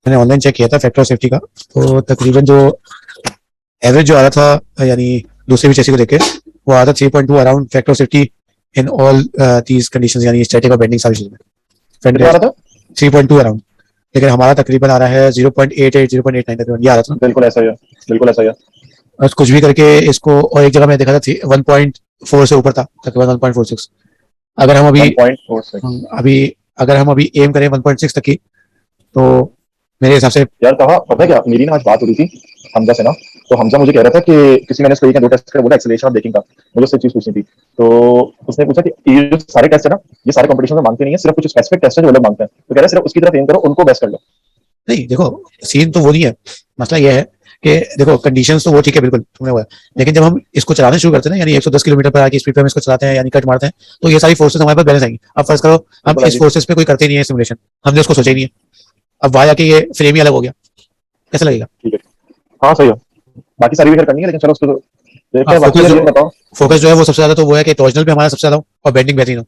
मैंने online check किया था फैक्टर ऑफ सेफ्टी का, तो तकरीबन जो एवरेज जो आ रहा था यानी दूसरे भी चेसी को देख के वो आ रहा था 3.2 around factor of safety in all these conditions, यानी स्टैटिक और बेंडिंग सारी चीजें फ्रंट कितना आ रहा था? 3.2 अराउंड, लेकिन हमारा तकरीबन आ रहा है 0.88 0.89 तकरीबन ये आ रहा था। बिल्कुल ऐसा ही है, बिल्कुल ऐसा ही है। बस कुछ भी करके इसको, और एक जगह मैंने देखा था 1.4 से ऊपर था तकरीबन 1.46। अगर हम अभी 1.46 अभी अगर हम अभी एम करें 1.6 तक की, तो मेरे हिसाब से यार कहा पता है क्या, मेरी ना आज बात हो रही थी हमजा से ना। तो हमजा मुझे कह रहा था कि किसी मैंने उसको 1 या 2 टेस्ट कर बोला एक्सेलरेशन ऑफ ब्रेकिंग का, मुझे उससे चीज पूछनी थी। तो उसने पूछा कि ये जो सारे टेस्ट है ना, ये सारे कंपटीशन में मांगते नहीं है, सिर्फ कुछ स्पेसिफिक टेस्ट है जो लोग मांगते हैं। तो कह रहा है सिर्फ उसकी तरफ एम करो, उनको बेस्ट कर लो। नहीं, देखो सीन तो वो नहीं है, मसला ये है कि देखो कंडीशंस तो वो ठीक है बिल्कुल तुमने हुआ है, लेकिन जब हम इसको चलाना शुरू करते हैं ना, यानी 110 किलोमीटर पर आके स्पीड पे हम इसको चलाते हैं यानी कट मारते हैं, तो ये सारी फोर्सेस हमारे पास बैलेंस आएंगी। अब फर्ज करो हम बिल्कुल इस जी। फोर्सेस पे कोई करते नहीं है सिमुलेशन, हमने उसको सोचा ही नहीं है, अब वहां जाके ये फ्रेम ही अलग हो गया, कैसा लगेगा? ठीक है, हाँ सही है। बाकी सारी भी खैर करनी है, लेकिन चलो उसको तो देखते हाँ, हैं। बाकी यार ये बताओ, फोकस जो है वो सबसे ज्यादा तो वो है कि टॉर्जनल पे हमारा सबसे ज्यादा हो और बेंडिंग बेहतरीन हो,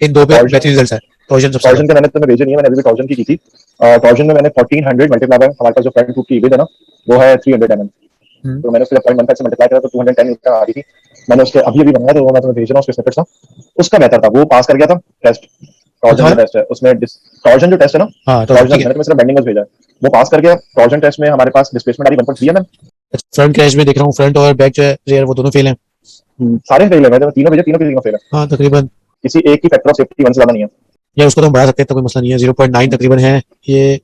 इन दो पे बेहतरीन रिजल्ट है। टॉर्जन सबसे टॉर्जन ज्यादा। पे मैंने तुम्हें भेजे नहीं है, मैंने अभी भी टॉर्जन की थी। टॉर्जन में मैंने 1400 मल्टीप्लाई बाय हमारे पास जो फ्रंट टूट की इमेज है ना, वो है 300 mm। हम्म। तो मैंने उसके 0.15 से मल्टीप्लाई करा तो 210 न्यूटन आ रही थी। मैंने उसके अभी अभी बनाया, तो वो मैं तुम्हें भेज रहा हूँ उसके स्निपेट्स ना। उसका बेहतर था, वो पास कर गया था टेस्ट। कौन सा टॉर्जन जो वाला? टेस्ट है उसमें टॉर्जन जो टेस्ट है ना, हाँ तो टॉर्जन ठीक है। मैंने तुम्हें सिर्फ बेंडिंग में भेजा है, वो पास कर गया। टॉर्जन टेस्ट में हमारे पास डिस्प्लेसमेंट आ रही 1.3 mm। फ्रंट क्रैश में देख रहा हूँ, फ्रंट और बैक जो है रेयर वो दोनों फेल हैं। सारे फेल है, मैंने तीनों भेजे, तीनों के तीनों फेल है। हाँ तकरीबन। किसी एक की फैक्टर ऑफ सेफ्टी 1 से ज्यादा नहीं है। या उसको तो हम बढ़ा सकते हैं, तो कोई मसला नहीं है, 0.9 तकरीबन है ये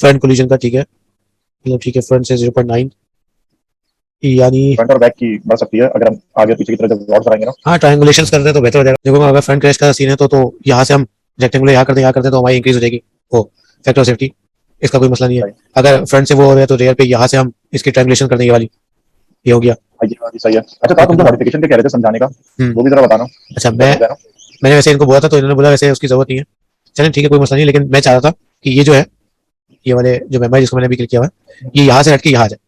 फ्रंट कोलिजन का, ठीक है मतलब ठीक है, फ्रंट से 0.9 यानी। फ्रंट और बैक की बढ़ सकती है अगर हम आगे पीछे की तरफ जब रॉड कराएंगे ना। हाँ ट्रायंगुलेशन करते हैं तो बेहतर हो जाएगा। देखो अगर फ्रंट क्रैश का सीन है तो यहाँ से हम रेक्टेंगुलर यहाँ करते हैं तो हमारी इंक्रीज हो जाएगी वो फैक्टर ऑफ सेफ्टी, इसका कोई मसला नहीं है। सही अगर फ्रंट से वो हो रहा है तो रेयर पे यहाँ से हम इसकी ट्रायंगुलेशन करने वाली, ये हो गया। ये बात भी सही है। अच्छा था, तुम जो मॉडिफिकेशन के कह रहे थे समझाने का, हम्म। वो भी जरा बताना। अच्छा, क्या समझा रहा हूँ? मैंने वैसे इनको बोला था तो इन्होंने बोला वैसे उसकी जरूरत नहीं है। चलें ठीक है, कोई मसला नहीं, लेकिन मैं चाह रहा था कि ये जो है, ये वाले जो मेंबर जिसको मैंने अभी क्लिक किया हुआ है, ये यहाँ से हट के यहाँ आ जाए,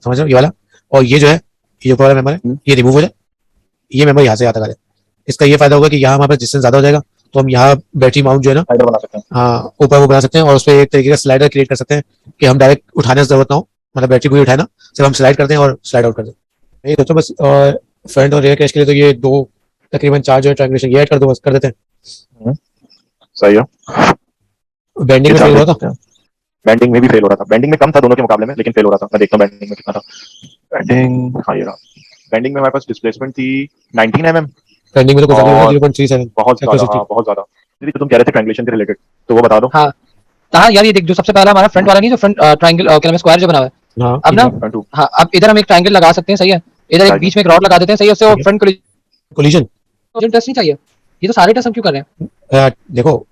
समझ रहे हो ये वाला, और ये जो है ये जो वाला मेंबर है ये रिमूव हो जाए, ये मेंबर यहाँ से यहाँ तक आ जाए। इसका ये फायदा होगा कि यहाँ हमारे पास डिस्टेंस ज्यादा हो जाएगा, तो हम यहाँ बैटरी माउंट जो है ना, हाइडर बना सकते हैं। हाँ ऊपर वो बना सकते हैं, और उस पर एक तरीके का स्लाइडर क्रिएट कर सकते हैं कि हम डायरेक्ट उठाने की जरूरत ना हो, मतलब बैटरी को ही उठाए ना, सिर्फ हम स्लाइड करते हैं और स्लाइड आउट कर देते हैं। ये सोचो बस। और फ्रंट और रियर कैश के लिए तो ये दो तकरीबन चार जो है ट्रायंगुलेशन ये ऐड कर दो, बस कर देते हैं। सही है। बेंडिंग ये में चार फेल देख हुआ सकते था। हैं। बैंडिंग में भी फेल हो रहा था, बैंडिंग में कम था दोनों के मुकाबले में, लेकिन फेल हो रहा था। मैं देखता हूँ बैंडिंग में कितना था। बैंडिंग, हाँ ये रहा। बैंडिंग में हमारे पास डिस्प्लेसमेंट थी 19 mm। बेंडिंग में तो कुछ ज्यादा और 0.37 बहुत ज्यादा, एक्यूरेसी। हाँ बहुत ज्यादा। दीदी तो तुम कह रहे थे ट्रायंगुलेशन के रिलेटेड, तो वो बता दो। हाँ हाँ यार, ये देख जो सबसे पहला हमारा फ्रंट वाला नहीं, जो फ्रंट ट्रायंगल क्या स्क्वायर जो बना हुआ है। हाँ अब ना, फ्रंट टू हाँ अब इधर हम एक ट्रायंगल लगा सकते हैं, सही है। इधर एक बीच में एक रॉड लगा देते हैं, सही है, उससे फ्रंट कोलिजन। टेस्ट नहीं चाहिए। ये तो सारे टेस्ट हम क्यों कर रहे हैं? देखो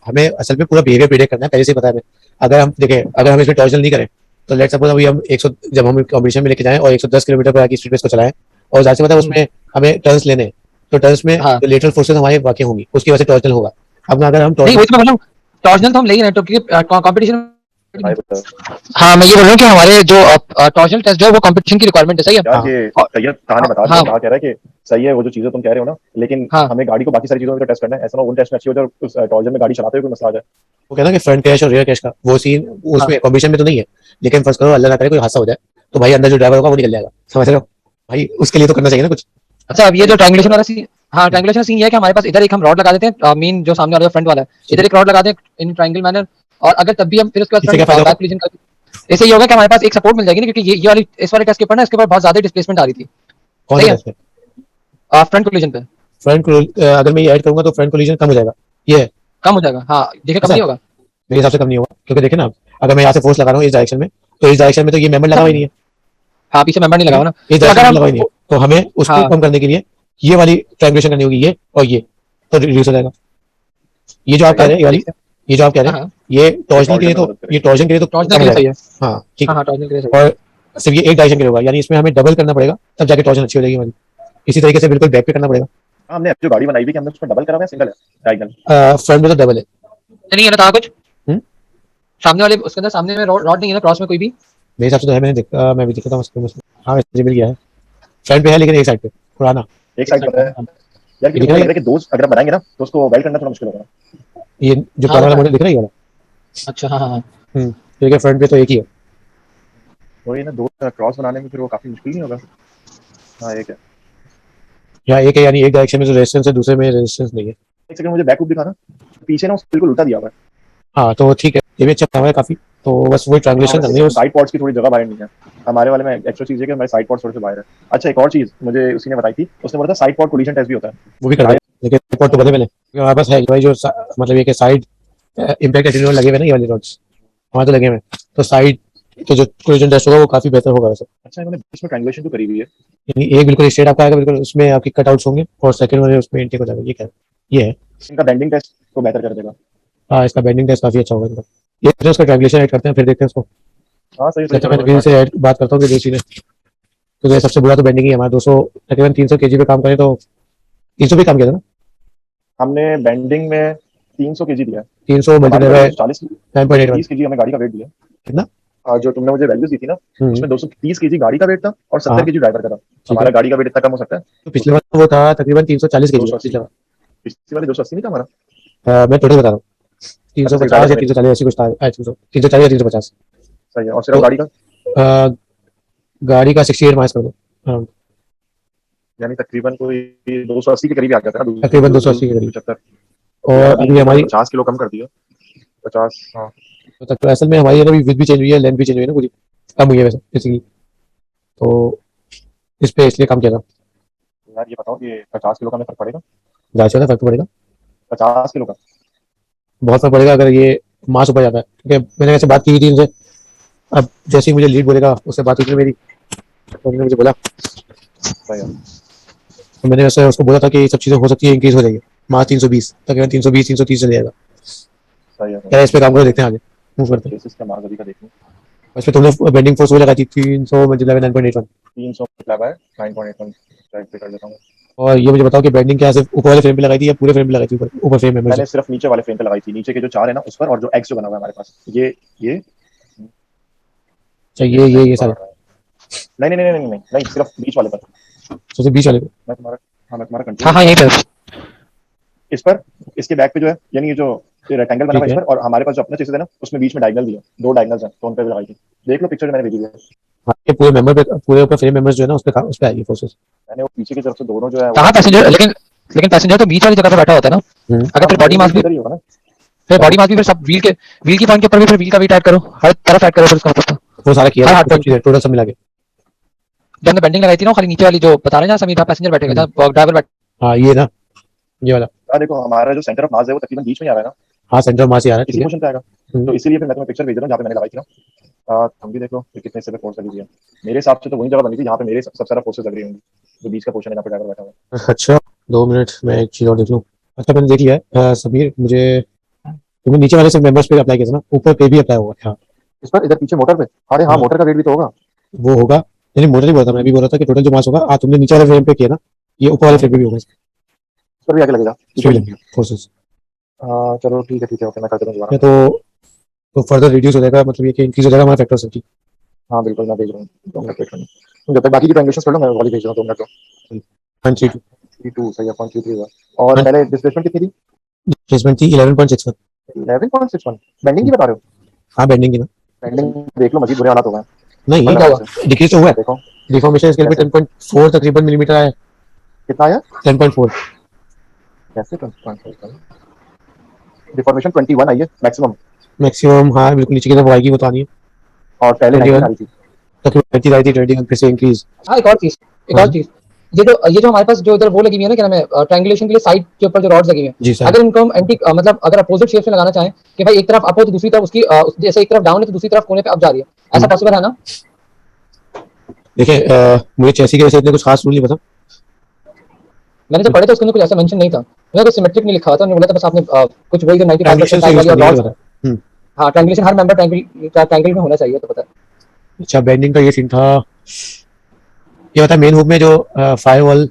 हमें असल में पूरा बिहेवियर प्रेडिक्ट करना है, पहले से ही पता है हमें। अगर हम देखें, अगर हम इसमें टॉर्जन नहीं करें तो लेट्स सपोज अभी हम 100 जब हम कॉम्पिटिशन में लेके जाएं और 110 किलोमीटर पर आगे स्पीड पे इसको चलाएं, और जाहिर सी बात है उसमें हमें टर्न्स लेने हैं, तो टर्न्स में हाँ लेटरल फोर्सेस हमारे वाकई होंगी, उसकी वजह से टॉर्जन होगा। अब अगर हम नहीं, टॉर्जन, वही तो मैं बोल रहा हूँ, टॉर्जनल तो हम ले ही रहे हैं तो, क्योंकि कॉम्पिटिशन। भाई बता। हाँ मैं ये बोल रहा हूँ कि हमारे जो टॉर्जनल टेस्ट जो है वो कॉम्पिटिशन की रिक्वायरमेंट है, सही है। यार ये सैयद कहा ने बता दिया, हाँ कहा कह रहा है कि सही है वो जो चीजें तुम कह रहे हो ना, लेकिन हाँ हमें गाड़ी को बाकी सारी चीजों में तो टेस्ट करना है। ऐसा ना उन टेस्ट में अच्छी हो जाए और उस टॉर्जन में गाड़ी चलाते हुए कोई मसला आ जाए। वो कहना कि फ्रंट क्रैश और रियर क्रैश का वो सीन हाँ उसमें कॉम्पिटिशन में तो नहीं है, लेकिन फर्स्ट करो अल्लाह ना करे कोई हादसा हो जाए तो भाई अंदर जो ड्राइवर होगा वो निकल जाएगा, समझ रहे हो भाई, उसके लिए तो करना चाहिए ना कुछ। अच्छा, अब ये जो ट्रायंगुलेशन वाला सीन, हाँ ट्रायंगुलेशन सीन ये है कि हमारे पास इधर एक हम रॉड लगा देते हैं, मेन जो सामने वाला जो फ्रंट वाला है, इधर एक रॉड लगा दें इन ट्रायंगल मैनर। और अगर तब भी हम फिर उसके इससे क्या बाद फायदा बैक होगा? कोलिजन कर, इससे ये होगा कि हमारे पास एक सपोर्ट मिल जाएगी ना, क्योंकि ये वाली इस वाले टेस्ट के ऊपर ना, इसके ऊपर बहुत ज्यादा डिस्प्लेसमेंट आ रही थी, कौन सही सा है, टेस्ट है? फ्रंट कोलिजन पे फ्रंट, अगर मैं ये ऐड करूंगा तो फ्रंट कोलिजन कम हो जाएगा, ये है कम हो जाएगा। हाँ देखिए, कम ऐसा? नहीं होगा। मेरे हिसाब से कम नहीं होगा, क्योंकि देखिए ना, अगर मैं यहाँ से फोर्स लगा रहा हूँ इस डायरेक्शन में, तो इस डायरेक्शन में तो ये मेंबर लगा हुआ ही नहीं है, हाँ पीछे मेंबर नहीं लगा हुआ ना, इस तो डायरेक्शन अगर में हम लगा हुआ ही नहीं है, तो हमें उसको हाँ कम करने के लिए ये वाली ट्रायंगुलेशन करनी होगी, ये और ये, तो रिड्यूस हो जाएगा। ये जो आप कह रहे हैं, ये वाली, ये जो आप कह रहे हैं, हाँ ये टॉर्जन के लिए तो, ये टॉर्जन के लिए तो टॉर्जनल कम के हो लिए सही जाएगा। है। हाँ ठीक हाँ है। हाँ टॉर्जनल के लिए सही है। और सिर्फ ये एक डायरेक्शन के लिए होगा, यानी इसमें हमें डबल करना पड़ेगा तब जाके टॉर्जन अच्छी हो जाएगी हमारी। इसी तरीके से बिल्कुल बैक पे करना पड़ेगा। हाँ, हमने जो गाड़ी बनाई हुई कि हमने उसमें डबल करा हुआ है, सिंगल है डायगोनल। फ्रंट में तो डबल है। नहीं है ना था कुछ हम्म? सामने वाले उसके अंदर, सामने में रॉड नहीं है ना क्रॉस में कोई भी? मेरे हिसाब से तो है, मैंने देखा, मैं भी देखा था उसमें। हाँ वैसे मिल गया है, फ्रंट पे है लेकिन एक साइड पे पुराना। एक साइड पर है यार, ये कि दिख मुझे रहा लग है, रहा है कि दो अगर हम बनाएंगे ना तो उसको वेल्ड करना थोड़ा मुश्किल होगा। ये जो हाँ पुराना वो मॉडल दिख रहा है ये वाला। अच्छा हाँ हाँ हाँ क्योंकि फ्रंट पे तो एक ही है। वही ना, दो क्रॉस बनाने में फिर वो काफी मुश्किल नहीं होगा? हाँ एक है। यहाँ एक है, यानी एक डायरेक्शन में जो रेजिस्टेंस है, दूसरे में रेजिस्टेंस नहीं है। एक सेकंड मुझे बैक दिखाना। पीछे ना उसको बिल्कुल उल्टा दिया हुआ है। हाँ तो ठीक है, ये भी अच्छा काम है काफी। तो बस वही ट्रांसलेशन करनी है उस। साइड पॉड्स की थोड़ी जगह बाहर नहीं है हमारे वाले में। एक्स्ट्रा चीज है कि हमारे साइड पॉड्स थोड़े से बाहर है। अच्छा एक और चीज मुझे उसी ने बताई थी, उसने बोला था साइड पॉड कोलिजन टेस्ट भी होता है। वो भी कर देंगे, लेकिन रिपोर्ट तो बने मैंने, क्योंकि हमारे पास है भाई जो मतलब ये कि साइड इम्पैक्ट एटीट्यूड लगे हुए ना, ये वाले रॉड्स वहाँ तो लगे हुए हैं। तो साइड तो जो कोलिजन टेस्ट होगा वो काफी बेहतर होगा वैसे। अच्छा इन्होंने बीच में ट्रायंगुलेशन तो करी हुई है। यानी एक बिल्कुल स्ट्रेट आपका आएगा बिल्कुल, उसमें आपकी कटआउट्स होंगे, और सेकंड वाले उसमें इनटेक हो जाएगा। ये क्या है? ये है। इनका बेंडिंग टेस्ट को बेहतर कर देगा। हाँ, इसका बेंडिंग टेस्ट काफी अच्छा होगा इनका। ये तो उसका ट्रांसलेशन ऐड करते हैं, फिर देखते हैं उसको। हाँ सही जैसे मैं चलो से बात करता हूँ कि देसी ने, तो ये सबसे बुरा तो बेंडिंग ही है हमारा। 200 तकरीबन 300 केजी पे काम करें तो 300 भी काम किया था ना। हमने बेंडिंग में 300 केजी दिया है। 300 मल्टीप्लाई बाय 40 9.81 30 केजी हमें गाड़ी का वेट दिया। कितना? जो तुमने मुझे वैल्यूज दी थी ना, उसमें 230 केजी गाड़ी का वेट था और 70 हाँ केजी ड्राइवर का था। ठीक हमारा है। गाड़ी का वेट इतना कम हो सकता है? तो पिछले बार वो था तकरीबन 340 केजी 280। पिछले बार। पिछली वाले 280 नहीं था हमारा? मैं टोटल बता रहा हूँ, अच्छा सही 350 या ड्राइवर। 340 ऐसी कुछ था। 340 या 350। सही है। और सिर्फ तो गाड़ी का गाड़ी का 68 माइनस कर दो around, यानी तकरीबन कोई 280 के करीब आ जाता है ना। तकरीबन 280 के करीब। 75। और अभी हमारी 50 किलो कम कर दिया। 50 हाँ। तो असल में हमारी अभी विथ भी चेंज हुई है, लेंथ भी चेंज हुई है ना पूरी, कम हुई है वैसे बेसिकली। तो इस पे इसलिए काम किया था। यार ये बताओ कि 50 किलो का हमें फर्क पड़ेगा? ज़्यादा से ज़्यादा फर्क तो पड़ेगा, 50 किलो का? बहुत फर्क पड़ेगा अगर ये मास ऊपर जाता है, क्योंकि मैंने वैसे बात की हुई थी इनसे। अब जैसे ही मुझे लीड बोलेगा, उससे बात हुई थी मेरी, तो उन्होंने मुझे बोला, सही है। तो मैंने वैसे उसको बोला था कि ये सब चीज़ें हो सकती है इंक्रीज हो जाएगी। मास 320 तकरीबन 320 330 चले जाएगा। सही है। क्या इस पे काम करो, देखते हैं आगे मूव करते हैं। बेसिस का मार्ग अभी का देखूं। इस पे तुमने बेंडिंग फोर्स वो लगाई थी 300 मल्टीप्लाई 9.81। 300 मल्टीप्लाई बाय 9.81 चेक पे कर लेता हूं। और ये मुझे बताओ कि बेंडिंग क्या सिर्फ ऊपर वाले फ्रेम पे लगाई थी या पूरे फ्रेम पे लगाई थी? ऊपर ऊपर फ्रेम में मैंने सिर्फ नीचे वाले फ्रेम पे लगाई थी। नीचे के जो चार है ना उस पर, और जो एक्स जो बना हुआ है हमारे पास, ये ये सारे। नहीं नहीं नहीं नहीं नहीं नहीं, सिर्फ बीच वाले पर। सबसे बीच वाले पे। मैं तुम्हारा हाँ मैं तुम्हारा हाँ कंट्रोल हाँ यहीं पे। इस पर, इसके बैक पे जो है, यानी ये जो रेक्टेंगल बना हुआ है ठीक इस है। पर, और हमारे पास जो अपना चीज है ना उसमें बीच में डायगोनल दिया, दो डायगोनल्स हैं, तो उन पे भी लगाई थी। देख लो पिक्चर जो मैंने भेजी है। हाँ, ये पूरे मेंबर पे, पूरे ऊपर फ्रेम मेंबर्स जो है ना उस पे आएगी फोर्सेस। मैंने वो पीछे की तरफ से दोनों जो है वो कहाँ पैसेंजर, लेकिन लेकिन पैसेंजर तो बीच वाली जगह पे बैठा होता है ना। अगर फिर बॉडी मास भी, इधर ही होगा ना। फिर बॉडी मास भी फिर सब व्हील की पॉइंट के ऊपर भी फिर व्हील का वेट ऐड करो, हर तरफ ऐड करो फिर उसका मतलब। वो सारा किया हर था, हार्ड सब पॉइंट चीजें टोटल सब मिला के। जब हमने बेंडिंग लगाई थी ना, खाली नीचे वाली जो बता रहे हैं जहाँ समीर पैसेंजर बैठेगा, जहाँ ड्राइवर बैठा। हाँ ये ना, ये वाला। देखो हमारा जो सेंटर ऑफ मास है वो तकरीबन बीच में ही आ रहा है ना, हाँ सेंटर मास ही आ रहा है, इसी ठीक पोजीशन पे आएगा। है। तो इसीलिए फिर मैं तुम्हें पिक्चर भेज रहा हूँ जहाँ पे मैंने लगाई थी ना। तुम भी देख लो कि कितने हिस्से पे फोर्स लगी हुई है। मेरे हिसाब से तो वही जगह बनी थी जहाँ पे मेरे सबसे ज्यादा फोर्सेस लग रही होंगी, जो बीच का पोर्शन है जहाँ पे ड्राइवर बैठा हुआ है। अच्छा 2 मिनट में एक चीज और देख लूँ। अच्छा मैंने देख लिया है। समीर मुझे, तुमने नीचे वाले से मेंबर्स पे अप्लाई किया था ना, ऊपर पे भी अप्लाई होगा? हाँ इस पर इधर पीछे मोटर पे। अरे हाँ हाँ, मोटर का वेट भी तो होगा। वो होगा। नहीं मोटर नहीं बोला था, मैं भी बोल रहा था कि टोटल जो मास होगा, तुमने नीचे वाले फ्रेम पे किया ना, ये ऊपर वाले फ्रेम पे भी होगा। इस पर भी आगे लगेगा। इसमें लगेगा फोर्सेस। चलो ठीक है ओके, मैं कर देता हूँ दोबारा। तो फर्दर रिड्यूस हो जाएगा, मतलब ये कि इंक्रीज हो जाएगा हमारा फैक्टर सेफ्टी। हाँ बिल्कुल मैं भेज रहा हूँ, 2 मिनट वेट करना। जब तक बाकी की ट्रांजेक्शन कर लो मैं वाली भेज रहा हूँ 2 मिनट को। 132 2 सही है, 0.33 हुआ। और पहले डिस्प्लेसमेंट कितनी थी? रिप्लेसमेंट थी 11.61। 11.61 बेंडिंग की बता रहे हो? हाँ बेंडिंग की ना। बेंडिंग देख लो, मजीद बुरे हालात हो गए। नहीं बढ़ रहा है डिक्रीज तो हुआ है। देखो डिफॉर्मेशन स्केल पे कैसे 10.4 तकरीबन मिलीमीटर आया है। कितना आया? 10.4। कैसे 20.4? डिफॉर्मेशन 21 आई है मैक्सिमम, मैक्सिमम हाँ बिल्कुल नीचे की तरफ आएगी, वो तो आनी है। और पहले 19 आ 21 रही थी। तकरीबन 30 आई थी, 20 फिर से इंक्रीज। हाँ एक और चीज, ये जो हमारे पास जो इधर वो लगी हुई है ना, क्या नाम है, ट्रायंगुलेशन के लिए साइड के ऊपर जो रॉड्स लगी हुई हैं, जी सर। अगर इनको हम एंटी मतलब अगर अपोजिट शेप से लगाना चाहें कि भाई एक तरफ अप हो तो दूसरी तरफ उसकी जैसे एक तरफ डाउन है तो दूसरी तरफ कोने पे अप जा रही है, ऐसा पॉसिबल है ना? देखिए मुझे चेसी के वैसे इतने कुछ खास रूल नहीं पता। मैंने जो पढ़े थे उसके अंदर कुछ ऐसा मेंशन नहीं था, मैंने तो सिमेट्रिक नहीं लिखा था, उन्होंने बोला था बस आपने कुछ वही जो 95% ट्रांजिशन से साइड यूज वाली और करने के लिए रॉड्स। पता। हाँ ट्रायंगुलेशन हर मेंबर ट्रायंगल में होना चाहिए, तो पता है। अच्छा बेंडिंग का ये सीन था। ये बता मेन हुक में जो फायरवॉल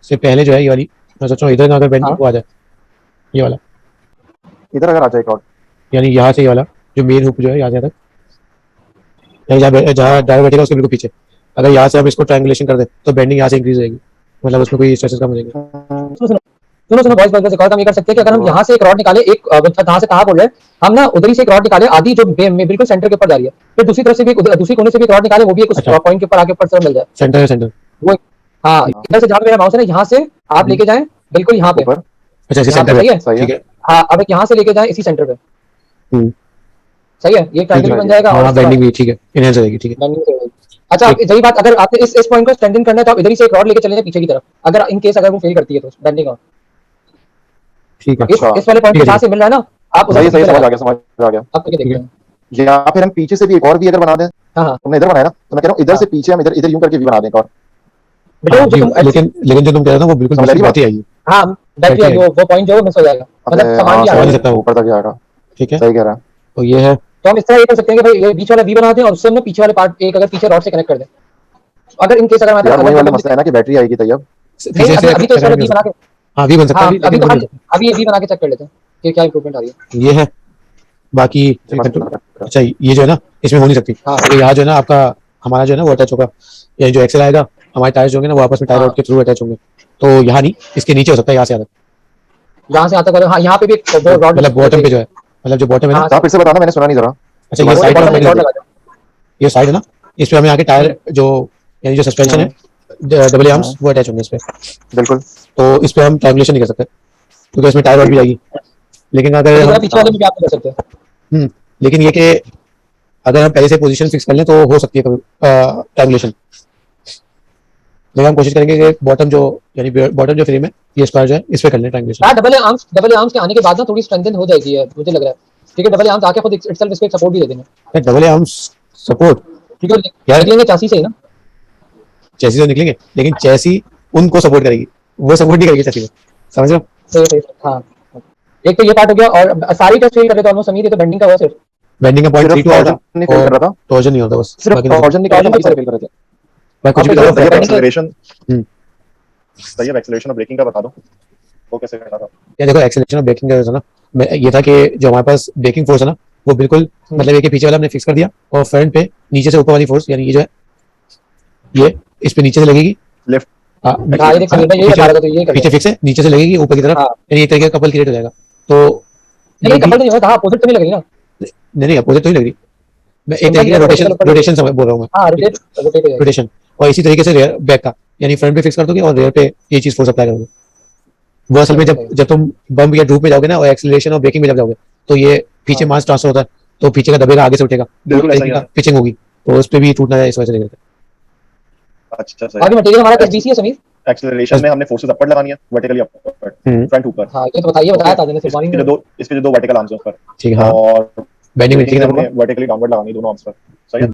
से पहले जो है ये वाली, मैं सोच रहा हूँ इधर ना अगर बेंडिंग को आ जाए, ये वाला, इधर अगर आ जाए एक और, यानी यहाँ से ये वाला जो मेन हुक जो है यहाँ से तक, यानी जहाँ ड्राइवर बैठेगा उसके बिल्कुल पीछे, अगर यहाँ से हम इसको ट्रायंगुलेशन कर दें तो बेंडिंग यहाँ से इंक्रीज रहेगी, मतलब उसमें कोई स्ट्रेसेस कम हो जाएंगे। सुनो सुनो बॉयज बॉयज, एक और काम ये कर सकते हैं कि अगर हम यहाँ से एक रॉड निकाले, एक कहाँ से कहाँ बोल रहे हैं हम ना, उधर ही से एक रॉड निकाले आधी जो बिल्कुल सेंटर के ऊपर जा रही है, फिर दूसरी तरफ से भी दूसरी कोने से भी एक रॉड निकाले, वो भी एक अच्छा। पॉइंट के ऊपर आके ऊपर से मिल जाए सेंटर सेंटर। वो। हाँ इधर से जहाँ पे मेरा माउस है ना, यहाँ से आप लेके जाएं बिल्कुल यहाँ पे, ऊपर अच्छा इसी यहाँ पे सेंटर सही पे है। सही ठीक है। है। हाँ अब एक यहाँ से लेके जाएं इसी सेंटर पे, हम्म, सही है, ये ट्रायंगल बन जाएगा। हाँ और बेंडिंग भी ठीक है, इनहेंस हो जाएगी ठीक है। bending से होगी। अच्छा ठीक। यही बात, अगर आपने इस पॉइंट को स्ट्रेंथन करना है तो आप इधर ही से एक रॉड लेके चले जाएं पीछे की तरफ, अगर इन केस अगर वो फेल करती है तो बेंडिंग। और ठीक है। अच्छा। इस वाले पॉइंट ठीक पे है, जहाँ से मिल रहा है ना, आप उधर सही से सही पीछे समझ आ लगा गया, समझ आ गया। आप करके देखते हैं। या फिर हम पीछे से भी एक और भी अगर बना दें, हाँ हाँ तुमने इधर बनाया ना, तो मैं कह रहा हूँ इधर हाँ। से पीछे हम इधर इधर यूं करके भी बना दें एक और। बेटा हाँ, जो तुम लेकिन लेकिन जो तुम कह रहे हो ना वो बिल्कुल समझ आ रही दूसरी बात ही आई है। हाँ बैटरी बैटरी वो पॉइंट जो मिस हो जाएगा, मतलब अबे सामान हाँ भी आ समझ जाएगा। सकता हूँ। ऊपर तक जाएगा। ठीक है, सही कह रहा है। तो ये है। तो हम इस तरह ये कर सकते हैं कि भाई ये बीच वाला वी बना दें और उससे हम ना पीछे वाले पार्ट एक अगर पीछे रॉड से कनेक्ट कर दें, अगर इन केस अगर हमारे यार पास वही वाला अगर मसला है ना कि बैटरी आएगी तैयब। नहीं पीछे से अभी तो इस वाला अगर वी बना के, हाँ भी बन सकता हाँ है अभी लेकिन वो नहीं अभी ये वी बना के चेक कर लेते हैं कि क्या इंप्रूवमेंट आ रही है। होता। ये है बाकी अच्छा ये जो है ना इसमें हो नहीं सकती, हाँ तो यहाँ जो है ना आपका हमारा जो है ना वो अटैच होगा, ये जो एक्सेल आएगा हमारे टायर्स होंगे ना वो आपस में टायर हाँ। रॉड के थ्रू अटैच होंगे, तो यहाँ नहीं इसके नीचे हो सकता है, यहाँ से आता जहाँ से आता है हाँ यहाँ पे भी एक वो रॉड मतलब बॉटम पे जो है, मतलब जो बॉटम है ना। हाँ, हाँ फिर से बताना, मैंने सुना नहीं जरा। अच्छा ये वो साइड बॉटम में है, रॉड लगा दो। ये साइड है ना, इस पे हमें आके टायर जो यानी जो सस्पेंशन है डबल आर्म्स वो अटैच होंगे इस पे, बिल्कुल। तो इस पे हम ट्रायंगुलेशन नहीं कर सकते क्योंकि इसमें टायर रॉड भी जाएगी। लेकिन अगर तो हम पीछे वाले में भी आप कर सकते हैं। लेकिन ये कि अगर हम पहले से पोजीशन फिक्स कर लें तो हो सकती है कभी ट्रायंगुलेशन। लेकिन हम कोशिश करेंगे कि बॉटम जो यानी बॉटम जो फ्रेम है ये स्क्वायर जो है इस पे कर लें ट्रायंगुलेशन। हाँ डबल आर्म्स के आने के बाद ना थोड़ी स्ट्रेंथन हो जाएगी है, मुझे लग रहा है, ठीक है डबल आर्म्स आके खुद इटसेल्फ इसको एक सपोर्ट भी दे देंगे, डबल आर्म्स सपोर्ट ठीक है यार निकलेंगे चासी से ही ना। चैसी तो निकलेंगे लेकिन चैसी उनको सपोर्ट करेगी, वो सपोर्ट नहीं करेगी चैसी को, समझ रहे हो? सही हाँ एक तो ये पार्ट हो गया, और सारी टेस्ट फेल कर रहे तो ऑलमोस्ट समीर, ये तो बेंडिंग का हुआ सिर्फ। बेंडिंग का पॉइंट सिर्फ 32 आया था टॉर्जन नहीं फेल कर रहा था, टॉर्जन नहीं होता बस, सिर्फ बाकी तो टॉर्जन निकाल के बाकी सारे फेल कर रहे थे। मैं कुछ भी आप करूँ तो तैयब Bending का- एक्सेलरेशन हम्म। तैयब एक्सेलरेशन और ब्रेकिंग का बता दो, वो कैसे करना था। या देखो एक्सेलरेशन और ब्रेकिंग का जो था ना ये था कि जो हमारे पास ब्रेकिंग फोर्स है ना वो बिल्कुल मतलब एक पीछे वाला हमने फिक्स कर दिया और फ्रंट पे नीचे से ऊपर वाली फोर्स यानी ये जो है ये इस पे नीचे से लगेगी लेफ्ट हाँ, हाँ ये देख समीर भाई यही बता रहा था, तो ये कर पीछे फिक्स है नीचे से लगेगी ऊपर की तरफ, हाँ। यानी एक तरीके का कपल क्रिएट हो जाएगा। तो नहीं कपल नहीं होता, हाँ अपोजिट तो नहीं लगेगी ना। नहीं अपोजिट तो ही लग रही, मैं एक Simple तरीके का है, रोटेशन vertical रोटेशन समझ बोल रहा हूँ मैं, हाँ रोटेट हो जाएगी। रोटेशन। और इसी तरीके से रेयर बैक का यानी फ्रंट पे फिक्स कर दोगे और रेयर पे ये चीज फोर्स अप्लाई करोगे। वो असल में जब तुम बम्प या ड्रूप में जाओगे ना और एक्सेलरेशन और ब्रेकिंग में जब जाओगे तो ये पीछे मास ट्रांसफर होता है, तो पीछे का दबेगा आगे से उठेगा, बिल्कुल ऐसा ही है। पिचिंग होगी तो उस पे भी टूटना है, इस वजह से नहीं करते। अच्छा सही। आगे मटेरियल हमारा एसबीसी है समीर। एक्सेलरेशन में हमने फोर्सेस अपवर्ड लगानी है, वर्टिकली अपवर्ड, फ्रंट ऊपर। हाँ ये तो बताया था मैंने इसके जो दो वर्टिकल आर्म्स हैं उस पर, ठीक है हाँ और बेंडिंग में ठीक ब्रेकिंग है हमने वर्टिकली डाउनवर्ड लगानी है दोनों आर्म्स पर। सही है।